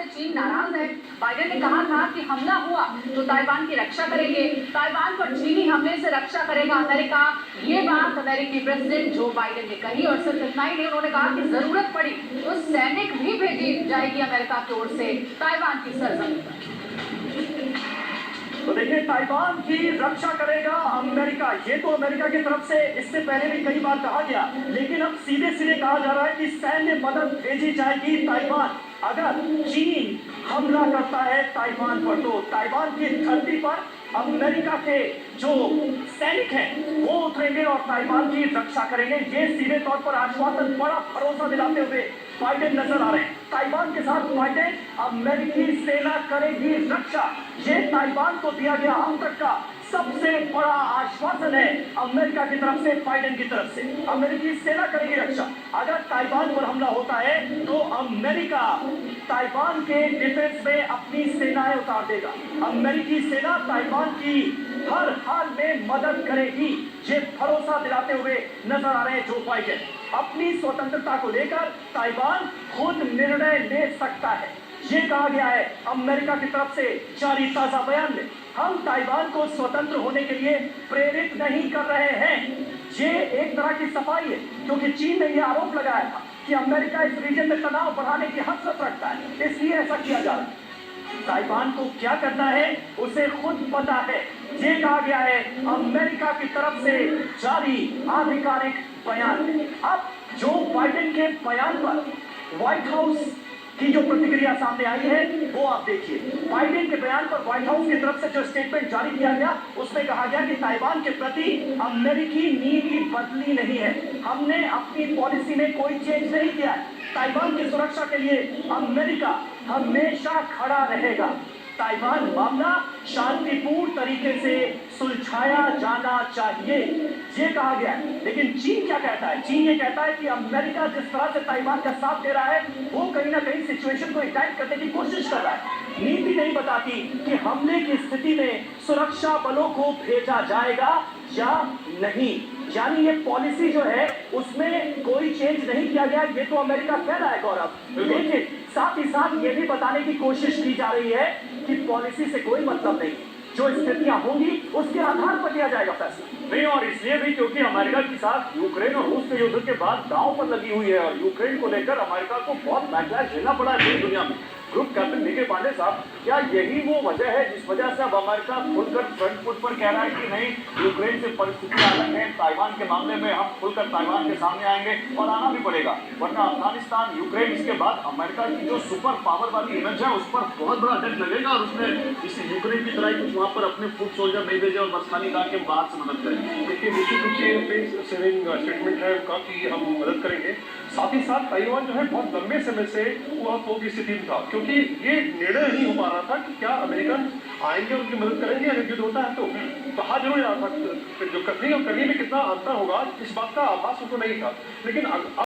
चीन नाराज है। बाइडेन ने कहा था कि हमला हुआ तो ताइवान की रक्षा करेंगे, ताइवान पर चीनी हमले से रक्षा करेगा अमेरिका। ये बात अमेरिकी प्रेसिडेंट जो बाइडेन ने कही और सिर्फ इतना ही नहीं, उन्होंने कहा कि जरूरत पड़ी तो सैनिक भी भेजी जाएगी अमेरिका की ओर से ताइवान की सरजमीन पर। तो देखिए, ताइवान की रक्षा करेगा अमेरिका, ये तो अमेरिका की तरफ से इससे पहले भी कई बार कहा गया, लेकिन अब सीधे सीधे कहा जा रहा है कि सैन्य मदद भेजी जाएगी ताइवान। अगर चीन हमला करता है ताइवान पर तो ताइवान की धरती पर अमेरिका के जो सैनिक हैं वो उतरेंगे और ताइवान की रक्षा करेंगे। ये सीधे तौर पर आश्वासन, बड़ा भरोसा दिलाते हुए बाइडेन नजर आ रहे हैं। ताइवान के साथ बाइडेन, अमेरिकी सेना करेगी रक्षा, ये ताइवान को दिया गया अब तक का सबसे बड़ा आश्वासन है अमेरिका की तरफ से, बाइडेन की तरफ से। अमेरिकी सेना करेगी रक्षा। अगर ताइवान पर हमला होता है तो अमेरिका ताइवान के डिफेंस में अपनी सेनाएं उतार देगा। अमेरिकी सेना ताइवान की हर हाल में मदद करेगी, ये भरोसा दिलाते हुए नजर आ रहे हैं जो बाइडेन। अपनी स्वतंत्रता को लेकर ताइवान खुद निर्णय ले सकता है, ये कहा गया है अमेरिका की तरफ से जारी ताजा बयान में। हम ताइवान को स्वतंत्र होने के लिए प्रेरित नहीं कर रहे हैं। ये एक तरह की सफाई है, क्योंकि चीन ने यह आरोप लगाया था कि अमेरिका इस रीजन में तनाव बढ़ाने की हसरत रखता है, इसलिए ऐसा किया जा रहा है। ताइवान को क्या करना है उसे खुद पता है, ये कहा गया है अमेरिका की तरफ से जारी आधिकारिक बयान में। अब जो बाइडेन के बयान पर व्हाइट हाउस की जो प्रतिक्रिया सामने आई है वो आप देखिए। बाइडेन के बयान पर व्हाइट हाउस की तरफ से जो स्टेटमेंट जारी किया गया उसमें कहा गया कि ताइवान के प्रति अमेरिकी नीति बदली नहीं है, हमने अपनी पॉलिसी में कोई चेंज नहीं किया है। ताइवान की सुरक्षा के लिए अमेरिका हमेशा खड़ा रहेगा। ताइवान मामला शांतिपूर्ण तरीके से सुलझाया जाना चाहिए, ये कहा गया है। लेकिन चीन क्या कहता है? चीन ये कहता है कि अमेरिका जिस तरह से ताइवान का साथ दे रहा है वो कहीं ना कहीं सिचुएशन को इग्नाइट करने की कोशिश कर रहा है। नीति नहीं बताती कि हमले की स्थिति में सुरक्षा बलों को भेजा जाएगा या नहीं, यानी ये पॉलिसी जो है उसमें कोई चेंज नहीं किया गया, ये तो अमेरिका कह रहा है गौरव। लेकिन साथ ही साथ ये भी बताने की कोशिश की जा रही है कि पॉलिसी से कोई मतलब नहीं, जो स्थितियां होंगी उसके आधार पर लिया जाएगा फैसला। नहीं, और इसलिए भी क्योंकि अमेरिका के साथ यूक्रेन और रूस के युद्ध के बाद दांव पर लगी हुई है और यूक्रेन को लेकर अमेरिका को बहुत बैकलैश झेलना पड़ा है पूरी दुनिया में। ग्रुप कैप्टन डी के पांडे साहब, क्या यही वो वजह है जिस वजह से अब अमेरिका खुलकर फ्रंट फुट पर कह रहा है कि नहीं, यूक्रेन से परिस्थितियां अलग है, ताइवान के मामले में हम खुलकर ताइवान के सामने आएंगे और आना भी पड़ेगा, वरना अफगानिस्तान, यूक्रेन, इसके बाद अमेरिका की जो सुपर पावर वाली इमेज है उस पर बहुत बड़ा अटैक लगेगा और उसने इस यूक्रेन की तरह कुछ वहाँ पर अपने फुट सोल्जर नहीं भेजे और बस खाली कहा कि बाहर से मदद करेंगे। देखिए, निश्चित रूप से सेविंग स्टेटमेंट है उनका कि हम मदद करेंगे। साथ ही साथ ताइवान जो है बहुत लंबे समय से वह तो की स्थिति में था, क्योंकि ये निर्णय नहीं हो पा रहा था कि क्या अमेरिकन आएंगे और उनकी मदद करेंगे अगर युद्ध होता है तो कहा जरूर रहा था जो करनी और करने में कितना अंतर होगा, इस बात का आभास उनको नहीं था। लेकिन